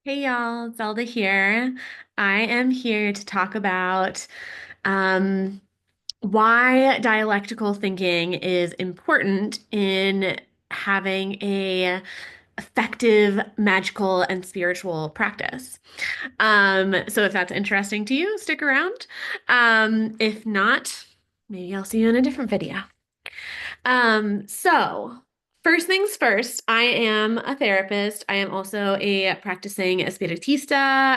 Hey y'all, Zelda here. I am here to talk about um, why dialectical thinking is important in having a effective magical and spiritual practice. So if that's interesting to you, stick around. If not, maybe I'll see you in a different video. So first things first, I am a therapist. I am also a practicing espiritista.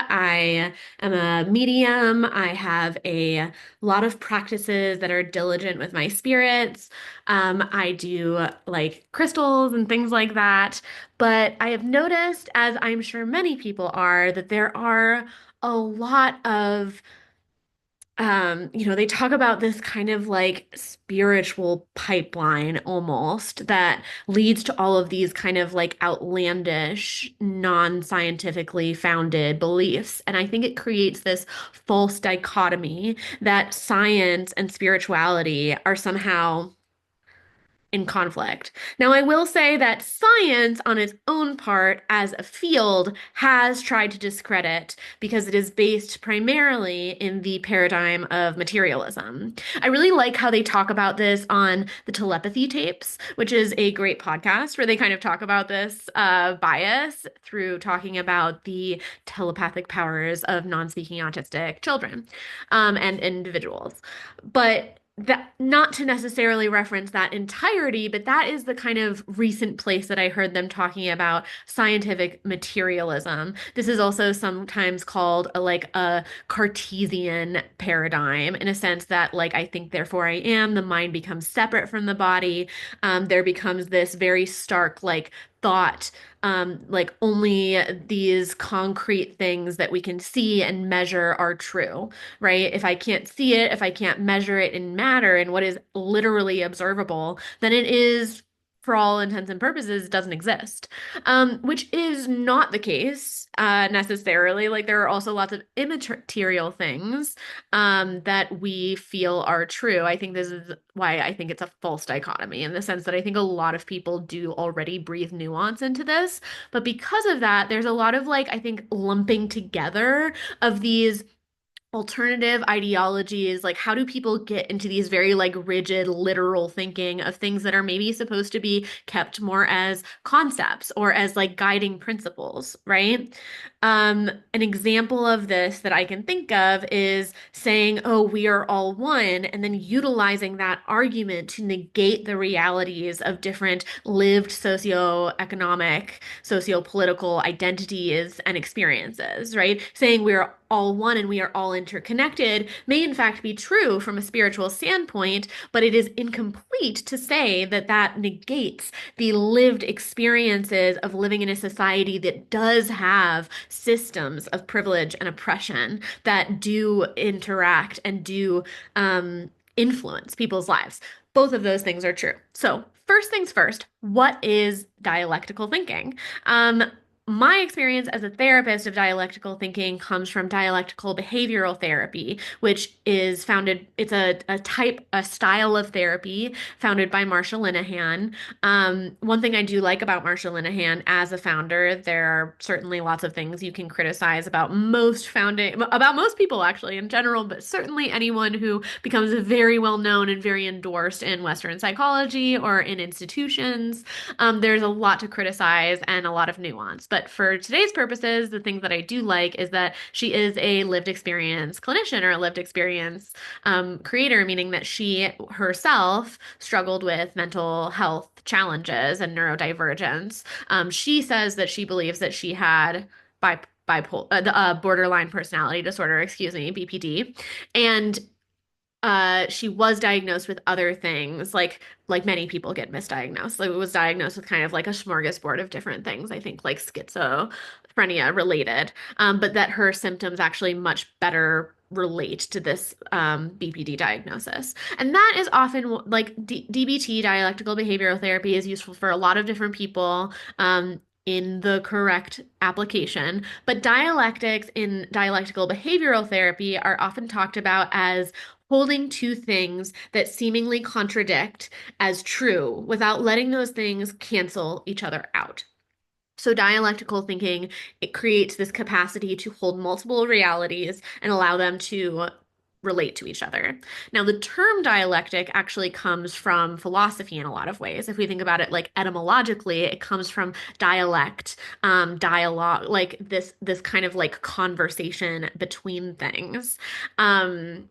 I am a medium. I have a lot of practices that are diligent with my spirits. I do like crystals and things like that. But I have noticed, as I'm sure many people are, that there are a lot of they talk about this kind of like spiritual pipeline almost that leads to all of these kind of like outlandish, non-scientifically founded beliefs. And I think it creates this false dichotomy that science and spirituality are somehow in conflict. Now, I will say that science, on its own part, as a field, has tried to discredit because it is based primarily in the paradigm of materialism. I really like how they talk about this on the telepathy tapes, which is a great podcast where they kind of talk about this bias through talking about the telepathic powers of non-speaking autistic children and individuals. But that not to necessarily reference that entirety, but that is the kind of recent place that I heard them talking about scientific materialism. This is also sometimes called like a Cartesian paradigm in a sense that like I think therefore I am, the mind becomes separate from the body. There becomes this very stark like thought like only these concrete things that we can see and measure are true, right? If I can't see it, if I can't measure it in matter and what is literally observable, then it is, for all intents and purposes, doesn't exist. Which is not the case necessarily. Like there are also lots of immaterial things that we feel are true. I think this is why I think it's a false dichotomy in the sense that I think a lot of people do already breathe nuance into this. But because of that, there's a lot of like, I think, lumping together of these alternative ideologies. Like how do people get into these very like rigid literal thinking of things that are maybe supposed to be kept more as concepts or as like guiding principles, right? An example of this that I can think of is saying, oh, we are all one, and then utilizing that argument to negate the realities of different lived socioeconomic, socio-political identities and experiences, right? Saying we're all one and we are all interconnected may in fact be true from a spiritual standpoint, but it is incomplete to say that that negates the lived experiences of living in a society that does have systems of privilege and oppression that do interact and do influence people's lives. Both of those things are true. So, first things first, what is dialectical thinking? Um, my experience as a therapist of dialectical thinking comes from dialectical behavioral therapy, which is founded, it's a style of therapy founded by Marsha Linehan. One thing I do like about Marsha Linehan as a founder, there are certainly lots of things you can criticize about most people actually in general, but certainly anyone who becomes very well known and very endorsed in Western psychology or in institutions. There's a lot to criticize and a lot of nuance. But for today's purposes, the things that I do like is that she is a lived experience clinician or a lived experience creator, meaning that she herself struggled with mental health challenges and neurodivergence. She says that she believes that she had borderline personality disorder, excuse me, BPD, and she was diagnosed with other things, like many people get misdiagnosed. Like it was diagnosed with kind of like a smorgasbord of different things, I think like schizophrenia related, but that her symptoms actually much better relate to this BPD diagnosis. And that is often like DBT, dialectical behavioral therapy, is useful for a lot of different people. In the correct application. But dialectics in dialectical behavioral therapy are often talked about as holding two things that seemingly contradict as true without letting those things cancel each other out. So dialectical thinking, it creates this capacity to hold multiple realities and allow them to relate to each other. Now, the term dialectic actually comes from philosophy in a lot of ways. If we think about it like etymologically, it comes from dialect, dialogue, like this kind of like conversation between things. Um,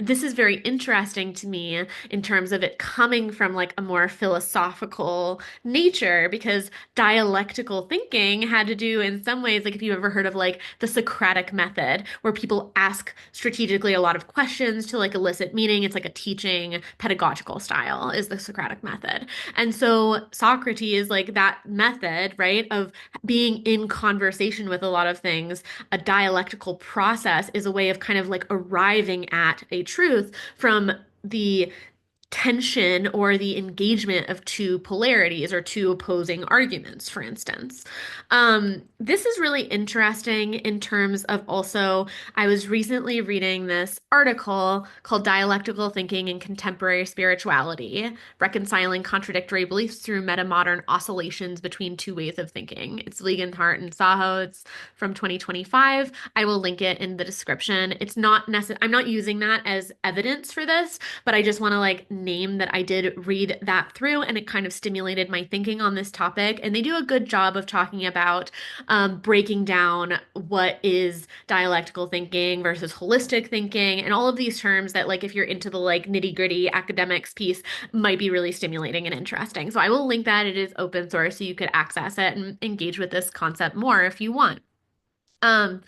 this is very interesting to me in terms of it coming from like a more philosophical nature because dialectical thinking had to do in some ways like if you've ever heard of like the Socratic method where people ask strategically a lot of questions to like elicit meaning. It's like a teaching pedagogical style is the Socratic method. And so Socrates like that method, right, of being in conversation with a lot of things, a dialectical process is a way of kind of like arriving at a truth from the tension or the engagement of two polarities or two opposing arguments, for instance. This is really interesting in terms of also, I was recently reading this article called Dialectical Thinking in Contemporary Spirituality, Reconciling Contradictory Beliefs Through Metamodern Oscillations Between Two Ways of Thinking. It's Hart and Saho. It's from 2025. I will link it in the description. It's not necessary. I'm not using that as evidence for this, but I just want to like name that I did read that through and it kind of stimulated my thinking on this topic. And they do a good job of talking about breaking down what is dialectical thinking versus holistic thinking and all of these terms that like if you're into the like nitty-gritty academics piece might be really stimulating and interesting. So I will link that. It is open source, so you could access it and engage with this concept more if you want. Um,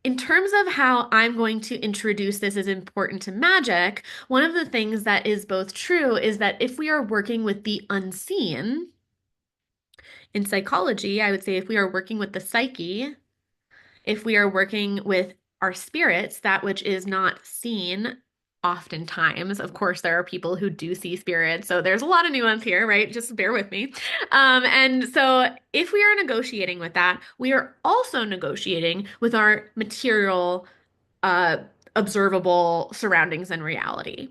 in terms of how I'm going to introduce this as important to magic, one of the things that is both true is that if we are working with the unseen in psychology, I would say if we are working with the psyche, if we are working with our spirits, that which is not seen, oftentimes, of course, there are people who do see spirits. So there's a lot of nuance here, right? Just bear with me. And so if we are negotiating with that, we are also negotiating with our material, uh, observable surroundings and reality,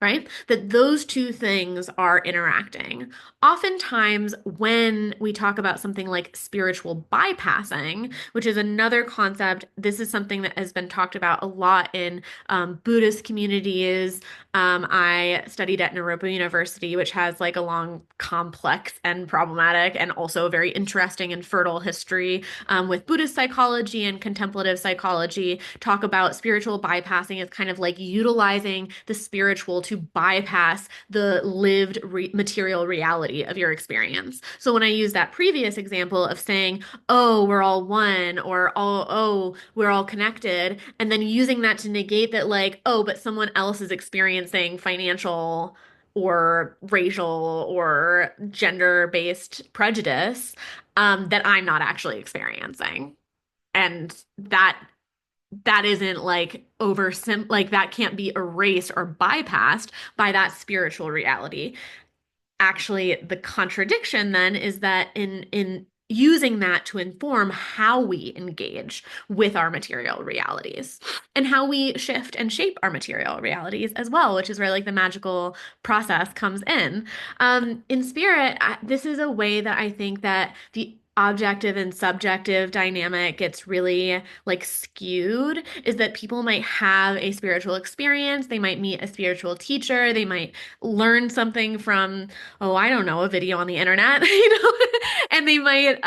right? That those two things are interacting. Oftentimes, when we talk about something like spiritual bypassing, which is another concept, this is something that has been talked about a lot in Buddhist communities. I studied at Naropa University, which has like a long, complex, and problematic, and also very interesting and fertile history with Buddhist psychology and contemplative psychology. Talk about spiritual bypassing as kind of like utilizing the spiritual to bypass the lived material reality of your experience. So when I use that previous example of saying, oh, we're all one, or oh, we're all connected, and then using that to negate that, like, oh, but someone else is experiencing financial or racial or gender-based prejudice that I'm not actually experiencing. And that isn't like like that can't be erased or bypassed by that spiritual reality. Actually, the contradiction then is that in using that to inform how we engage with our material realities and how we shift and shape our material realities as well, which is where like the magical process comes in. In spirit, this is a way that I think that the objective and subjective dynamic gets really like skewed is that people might have a spiritual experience, they might meet a spiritual teacher, they might learn something from, oh, I don't know, a video on the internet, and they might,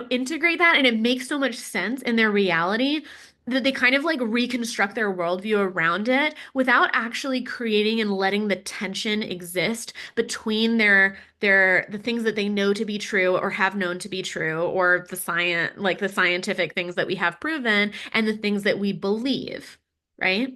integrate that, and it makes so much sense in their reality that they kind of like reconstruct their worldview around it without actually creating and letting the tension exist between the things that they know to be true or have known to be true or the science like the scientific things that we have proven and the things that we believe, right?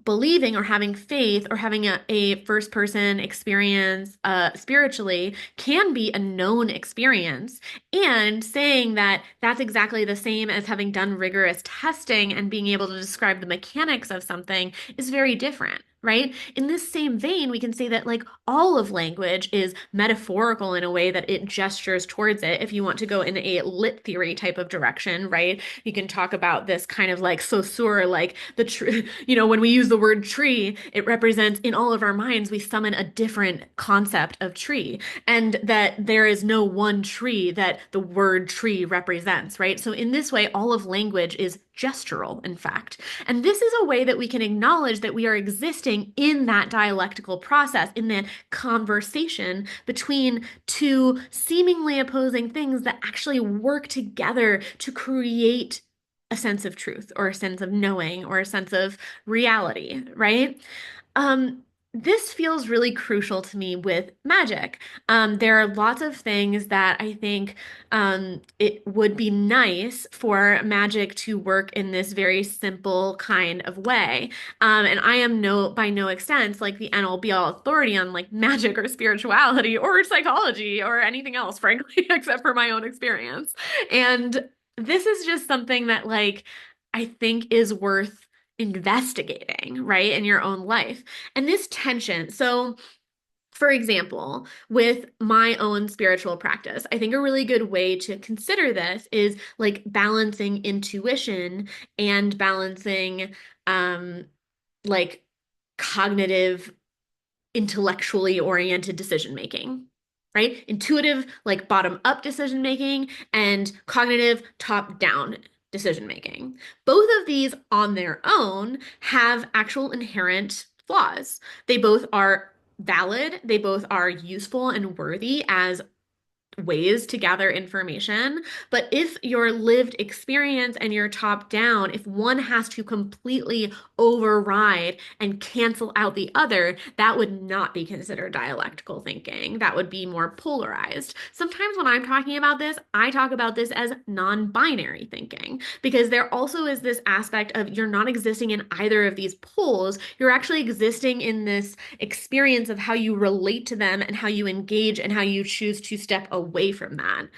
Believing or having faith or having a first person experience spiritually can be a known experience. And saying that that's exactly the same as having done rigorous testing and being able to describe the mechanics of something is very different. right? In this same vein, we can say that like all of language is metaphorical in a way that it gestures towards it. If you want to go in a lit theory type of direction, right? You can talk about this kind of like saussure, like the tree, when we use the word tree, it represents in all of our minds, we summon a different concept of tree, and that there is no one tree that the word tree represents, right? So in this way, all of language is gestural, in fact. And this is a way that we can acknowledge that we are existing in that dialectical process, in that conversation between two seemingly opposing things that actually work together to create a sense of truth or a sense of knowing or a sense of reality, right? Um, this feels really crucial to me with magic. There are lots of things that I think it would be nice for magic to work in this very simple kind of way. And I am by no extent like the end all be all authority on like magic or spirituality or psychology or anything else, frankly, except for my own experience. And this is just something that like I think is worth investigating, right, in your own life. And this tension. So, for example, with my own spiritual practice, I think a really good way to consider this is like balancing intuition and balancing um like cognitive intellectually oriented decision making, right? Intuitive, like bottom up decision making, and cognitive, top down decision making. Both of these on their own have actual inherent flaws. They both are valid, they both are useful and worthy as ways to gather information. But if your lived experience and your top down, if one has to completely override and cancel out the other, that would not be considered dialectical thinking. That would be more polarized. Sometimes when I'm talking about this, I talk about this as non-binary thinking because there also is this aspect of you're not existing in either of these poles. You're actually existing in this experience of how you relate to them and how you engage and how you choose to step away from that.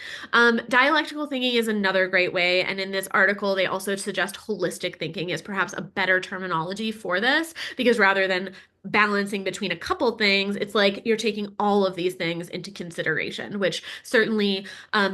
Dialectical thinking is another great way. And in this article, they also suggest holistic thinking is perhaps a better terminology for this because rather than balancing between a couple things, it's like you're taking all of these things into consideration, which certainly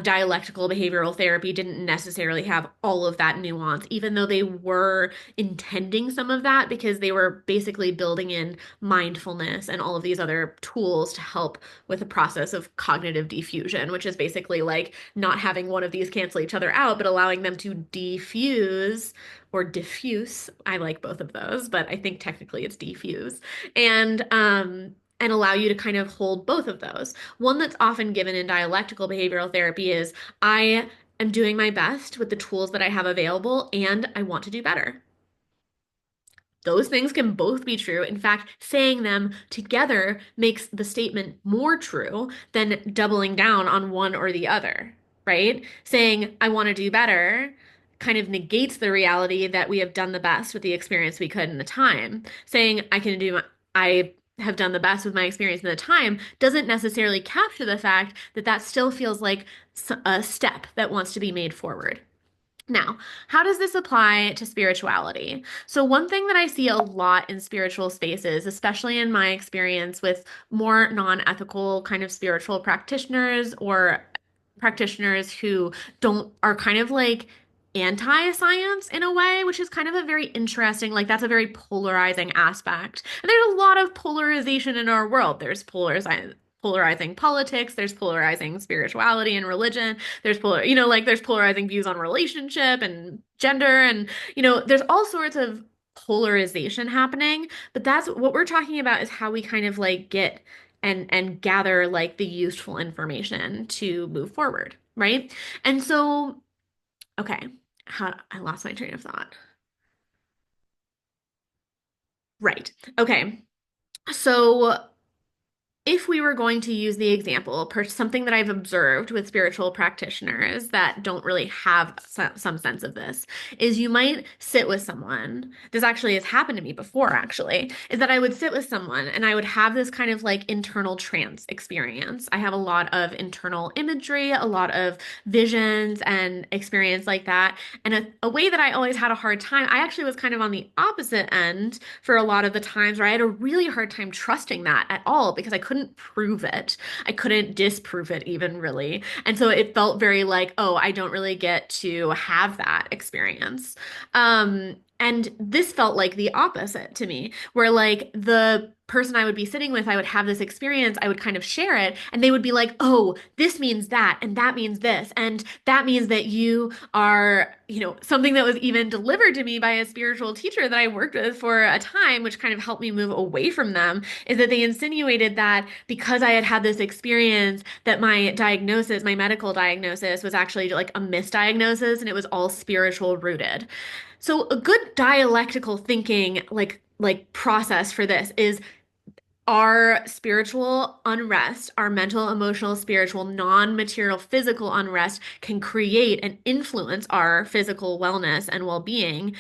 dialectical behavioral therapy didn't necessarily have all of that nuance, even though they were intending some of that because they were basically building in mindfulness and all of these other tools to help with the process of cognitive diffusion, which is basically like not having one of these cancel each other out, but allowing them to diffuse or diffuse. I like both of those, but I think technically it's diffuse. And allow you to kind of hold both of those. One that's often given in dialectical behavioral therapy is I am doing my best with the tools that I have available and I want to do better. Those things can both be true. In fact, saying them together makes the statement more true than doubling down on one or the other, right? Saying, I want to do better kind of negates the reality that we have done the best with the experience we could in the time. Saying, I have done the best with my experience in the time doesn't necessarily capture the fact that that still feels like a step that wants to be made forward. Now, how does this apply to spirituality? So, one thing that I see a lot in spiritual spaces, especially in my experience with more non-ethical kind of spiritual practitioners or practitioners who don't are kind of like anti-science in a way, which is kind of a very interesting, like that's a very polarizing aspect. And there's a lot of polarization in our world. There's polarizing politics, there's polarizing spirituality and religion. Like there's polarizing views on relationship and gender and there's all sorts of polarization happening, but that's what we're talking about is how we kind of like get and gather like the useful information to move forward, right? And so, okay, how I lost my train of thought. Right. Okay. So if we were going to use the example, something that I've observed with spiritual practitioners that don't really have some sense of this is you might sit with someone. This actually has happened to me before, actually, is that I would sit with someone and I would have this kind of like internal trance experience. I have a lot of internal imagery, a lot of visions and experience like that. And a way that I always had a hard time, I actually was kind of on the opposite end for a lot of the times where I had a really hard time trusting that at all because I couldn't prove it. I couldn't disprove it even really. And so it felt very like, oh, I don't really get to have that experience. And this felt like the opposite to me, where like the person I would be sitting with, I would have this experience, I would kind of share it, and they would be like, oh, this means that, and that means this, and that means that you are, something that was even delivered to me by a spiritual teacher that I worked with for a time, which kind of helped me move away from them, is that they insinuated that because I had had this experience, that my diagnosis, my medical diagnosis, was actually like a misdiagnosis and it was all spiritual rooted. So a good dialectical thinking like process for this is our spiritual unrest, our mental, emotional, spiritual, non-material, physical unrest can create and influence our physical wellness and well-being.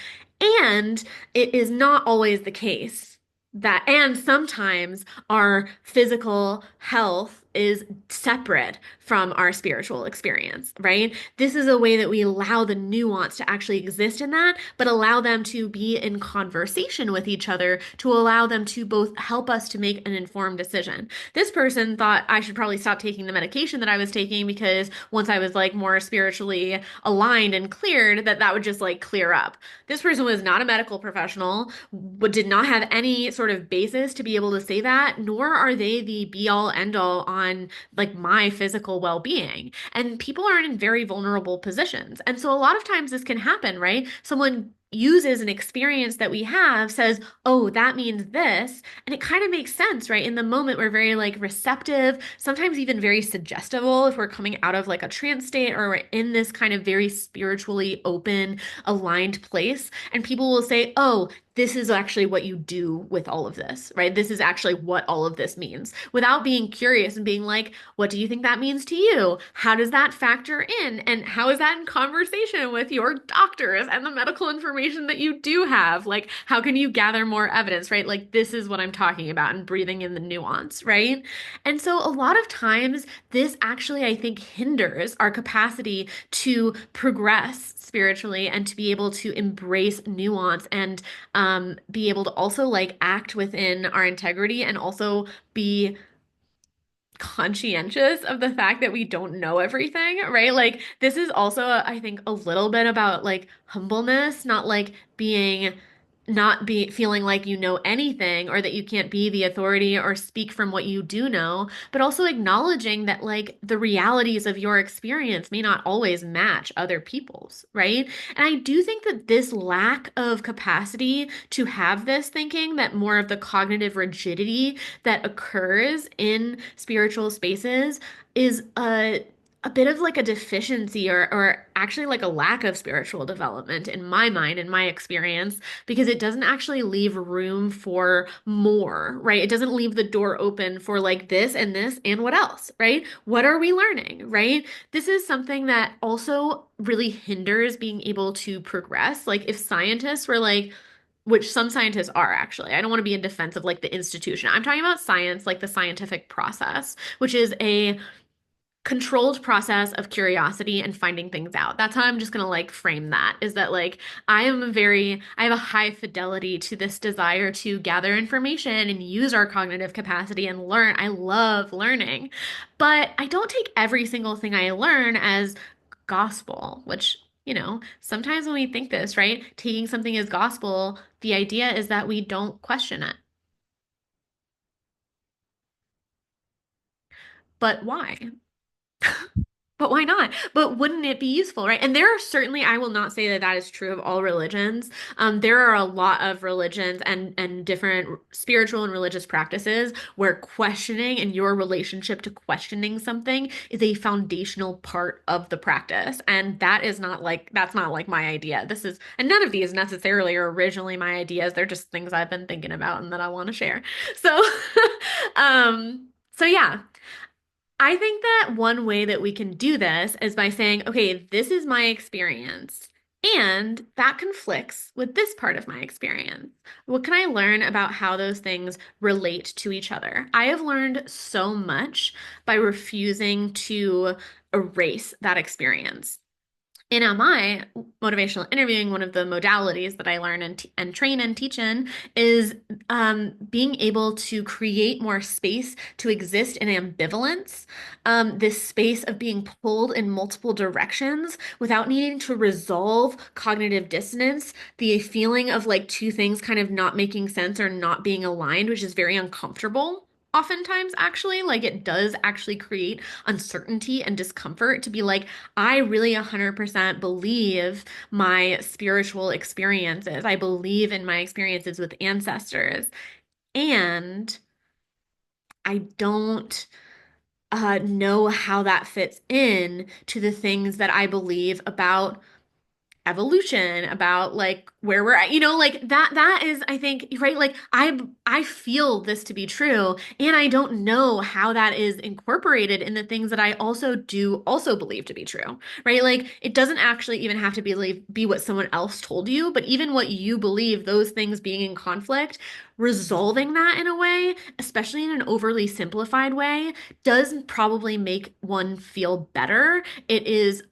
And it is not always the case that, and sometimes our physical health is separate from our spiritual experience, right? This is a way that we allow the nuance to actually exist in that, but allow them to be in conversation with each other to allow them to both help us to make an informed decision. This person thought I should probably stop taking the medication that I was taking because once I was like more spiritually aligned and cleared, that would just like clear up. This person was not a medical professional, but did not have any sort of basis to be able to say that, nor are they the be all end all on like my physical well-being. And people are in very vulnerable positions. And so a lot of times this can happen, right? Someone uses an experience that we have, says, oh, that means this. And it kind of makes sense, right? In the moment, we're very like receptive, sometimes even very suggestible if we're coming out of like a trance state or we're in this kind of very spiritually open, aligned place. And people will say, oh, this is actually what you do with all of this, right? This is actually what all of this means without being curious and being like, what do you think that means to you? How does that factor in? And how is that in conversation with your doctors and the medical information that you do have? Like, how can you gather more evidence, right? Like, this is what I'm talking about and breathing in the nuance, right? And so a lot of times, this actually, I think, hinders our capacity to progress spiritually and to be able to embrace nuance and be able to also like act within our integrity and also be conscientious of the fact that we don't know everything, right? Like this is also, I think, a little bit about like humbleness, not like being not be feeling like you know anything or that you can't be the authority or speak from what you do know, but also acknowledging that like the realities of your experience may not always match other people's, right? And I do think that this lack of capacity to have this thinking, that more of the cognitive rigidity that occurs in spiritual spaces is a bit of like a deficiency or actually like a lack of spiritual development in my mind, in my experience, because it doesn't actually leave room for more, right? It doesn't leave the door open for like this and what else, right? What are we learning, right? This is something that also really hinders being able to progress. Like if scientists were like, which some scientists are actually. I don't want to be in defense of like the institution. I'm talking about science, like the scientific process, which is a controlled process of curiosity and finding things out. That's how I'm just gonna like frame that is that like I have a high fidelity to this desire to gather information and use our cognitive capacity and learn. I love learning, but I don't take every single thing I learn as gospel, which sometimes when we think this, right, taking something as gospel, the idea is that we don't question it. But why? But why not? But wouldn't it be useful, right? And there are certainly, I will not say that that is true of all religions. There are a lot of religions and different spiritual and religious practices where questioning and your relationship to questioning something is a foundational part of the practice. And that's not like my idea. And none of these necessarily are originally my ideas. They're just things I've been thinking about and that I want to share. So, um, So yeah, I think that one way that we can do this is by saying, okay, this is my experience, and that conflicts with this part of my experience. What can I learn about how those things relate to each other? I have learned so much by refusing to erase that experience. In MI, motivational interviewing, one of the modalities that I learn and train and teach in is being able to create more space to exist in ambivalence, this space of being pulled in multiple directions without needing to resolve cognitive dissonance, the feeling of like two things kind of not making sense or not being aligned, which is very uncomfortable. Oftentimes, actually, like it does actually create uncertainty and discomfort to be like, I really 100% believe my spiritual experiences. I believe in my experiences with ancestors. And I don't know how that fits in to the things that I believe about evolution, about like where we're at, like that is, I think, right, like I feel this to be true, and I don't know how that is incorporated in the things that I also believe to be true, right? Like it doesn't actually even have to be what someone else told you, but even what you believe, those things being in conflict, resolving that in a way, especially in an overly simplified way, does probably make one feel better. It is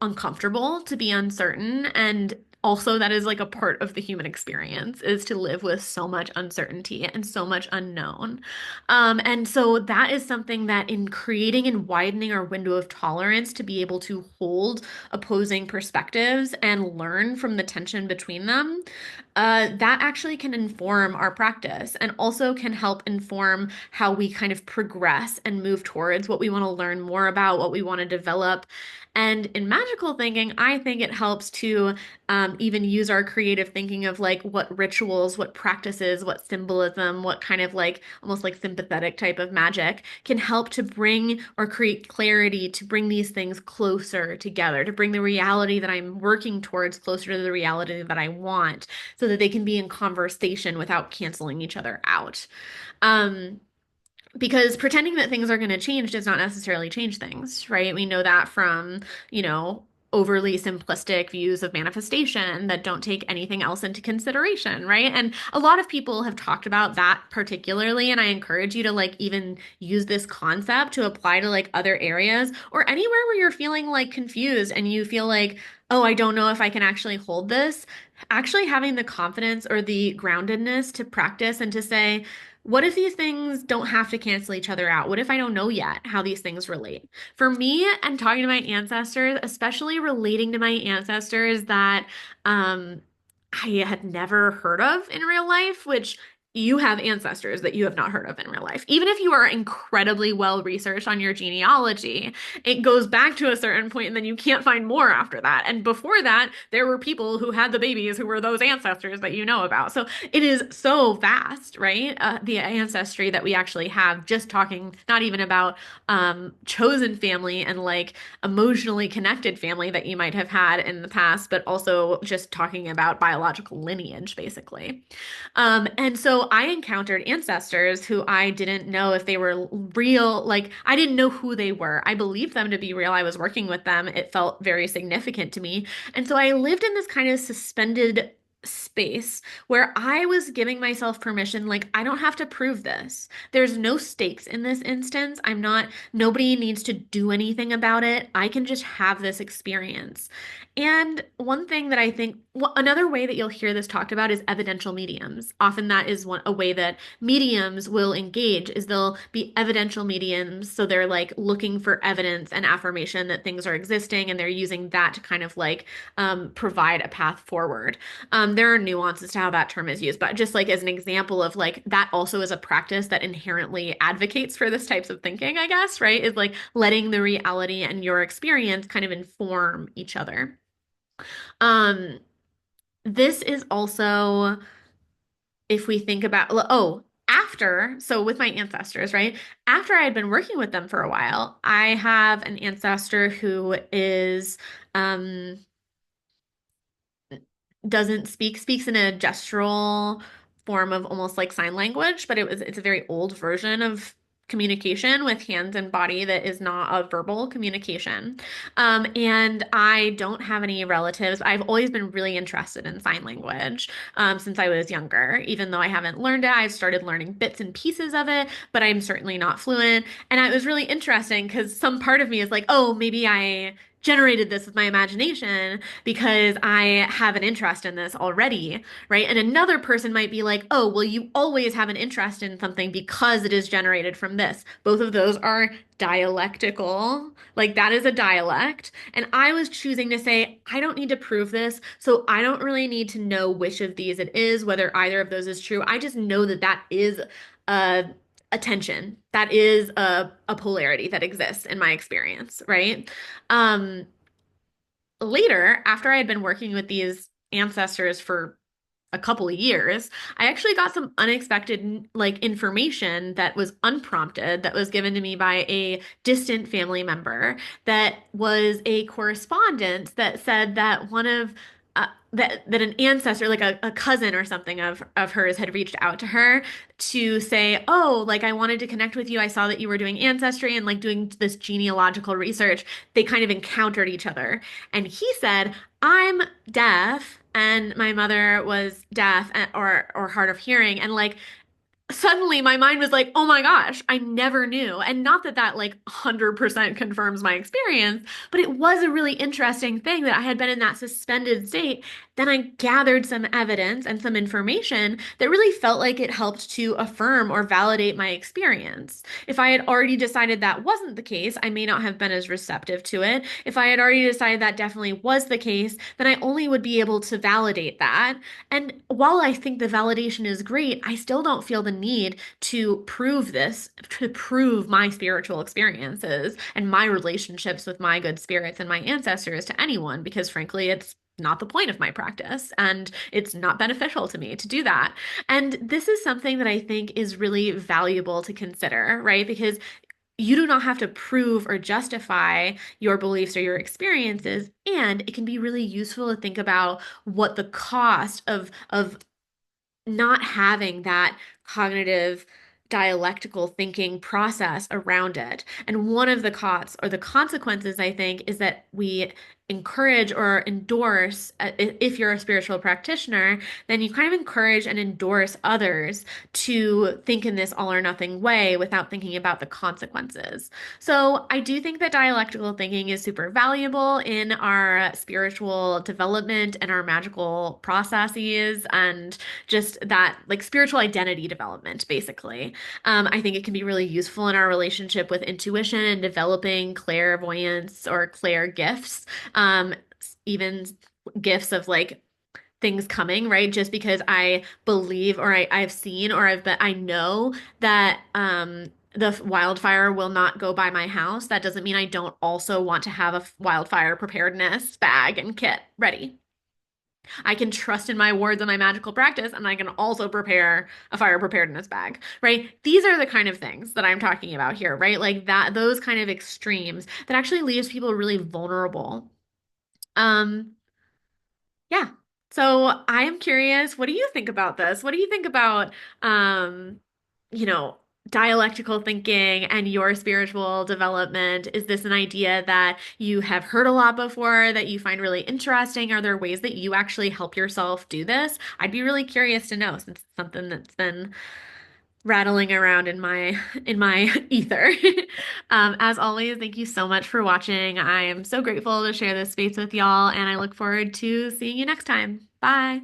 uncomfortable to be uncertain, and also that is like a part of the human experience, is to live with so much uncertainty and so much unknown. And so that is something that in creating and widening our window of tolerance to be able to hold opposing perspectives and learn from the tension between them, that actually can inform our practice and also can help inform how we kind of progress and move towards what we want to learn more about, what we want to develop. And in magical thinking, I think it helps to even use our creative thinking of like what rituals, what practices, what symbolism, what kind of like almost like sympathetic type of magic can help to bring or create clarity, to bring these things closer together, to bring the reality that I'm working towards closer to the reality that I want, so that they can be in conversation without canceling each other out. Um, because pretending that things are going to change does not necessarily change things, right? We know that from, you know, overly simplistic views of manifestation that don't take anything else into consideration, right? And a lot of people have talked about that particularly, and I encourage you to like even use this concept to apply to like other areas or anywhere where you're feeling like confused and you feel like, oh, I don't know if I can actually hold this. Actually having the confidence or the groundedness to practice and to say, what if these things don't have to cancel each other out? What if I don't know yet how these things relate? For me, and talking to my ancestors, especially relating to my ancestors that um, I had never heard of in real life, which you have ancestors that you have not heard of in real life. Even if you are incredibly well researched on your genealogy, it goes back to a certain point and then you can't find more after that. And before that, there were people who had the babies who were those ancestors that you know about. So it is so vast, right? The ancestry that we actually have, just talking not even about chosen family and like emotionally connected family that you might have had in the past, but also just talking about biological lineage, basically. And so I encountered ancestors who I didn't know if they were real. Like, I didn't know who they were. I believed them to be real. I was working with them. It felt very significant to me. And so I lived in this kind of suspended space where I was giving myself permission, like, I don't have to prove this. There's no stakes in this instance. Nobody needs to do anything about it. I can just have this experience. And one thing that I think, another way that you'll hear this talked about is evidential mediums. Often that is a way that mediums will engage, is they'll be evidential mediums. So they're like looking for evidence and affirmation that things are existing, and they're using that to kind of like provide a path forward. There are nuances to how that term is used, but just like as an example of like that also is a practice that inherently advocates for this types of thinking, I guess, right? Is like letting the reality and your experience kind of inform each other. Um, this is also, if we think about, so with my ancestors, right? After I had been working with them for a while, I have an ancestor who is, um, doesn't speaks in a gestural form of almost like sign language, but it's a very old version of communication with hands and body that is not a verbal communication. And I don't have any relatives. I've always been really interested in sign language since I was younger. Even though I haven't learned it, I've started learning bits and pieces of it, but I'm certainly not fluent. And it was really interesting because some part of me is like, oh, maybe I generated this with my imagination because I have an interest in this already, right? And another person might be like, oh, well, you always have an interest in something because it is generated from this. Both of those are dialectical. Like that is a dialect. And I was choosing to say, I don't need to prove this. So I don't really need to know which of these it is, whether either of those is true. I just know that that is a attention. That is a polarity that exists in my experience, right? Um, Later, after I had been working with these ancestors for a couple of years, I actually got some unexpected like information that was unprompted that was given to me by a distant family member that was a correspondence that said that one of that an ancestor, like a cousin or something of hers, had reached out to her to say, "Oh, like I wanted to connect with you. I saw that you were doing ancestry and like doing this genealogical research." They kind of encountered each other, and he said, "I'm deaf and my mother was deaf or hard of hearing and like suddenly my mind was like, oh my gosh, I never knew. And not that that like 100% confirms my experience, but it was a really interesting thing that I had been in that suspended state. Then I gathered some evidence and some information that really felt like it helped to affirm or validate my experience. If I had already decided that wasn't the case, I may not have been as receptive to it. If I had already decided that definitely was the case, then I only would be able to validate that. And while I think the validation is great, I still don't feel the need to prove this, to prove my spiritual experiences and my relationships with my good spirits and my ancestors to anyone, because frankly, it's not the point of my practice and it's not beneficial to me to do that. And this is something that I think is really valuable to consider, right? Because you do not have to prove or justify your beliefs or your experiences, and it can be really useful to think about what the cost of not having that cognitive dialectical thinking process around it. And one of the costs or the consequences, I think, is that we encourage or endorse, if you're a spiritual practitioner, then you kind of encourage and endorse others to think in this all or nothing way without thinking about the consequences. So I do think that dialectical thinking is super valuable in our spiritual development and our magical processes and just that like spiritual identity development, basically. I think it can be really useful in our relationship with intuition and developing clairvoyance or clair gifts, even gifts of like things coming, right? Just because I believe or I've seen or I know that the wildfire will not go by my house. That doesn't mean I don't also want to have a wildfire preparedness bag and kit ready. I can trust in my words and my magical practice, and I can also prepare a fire preparedness bag, right? These are the kind of things that I'm talking about here, right? Like that, those kind of extremes that actually leaves people really vulnerable. Um, yeah. So I am curious, what do you think about this? What do you think about, um, you know, dialectical thinking and your spiritual development? Is this an idea that you have heard a lot before that you find really interesting? Are there ways that you actually help yourself do this? I'd be really curious to know since it's something that's been rattling around in my ether. As always, thank you so much for watching. I am so grateful to share this space with y'all, and I look forward to seeing you next time. Bye.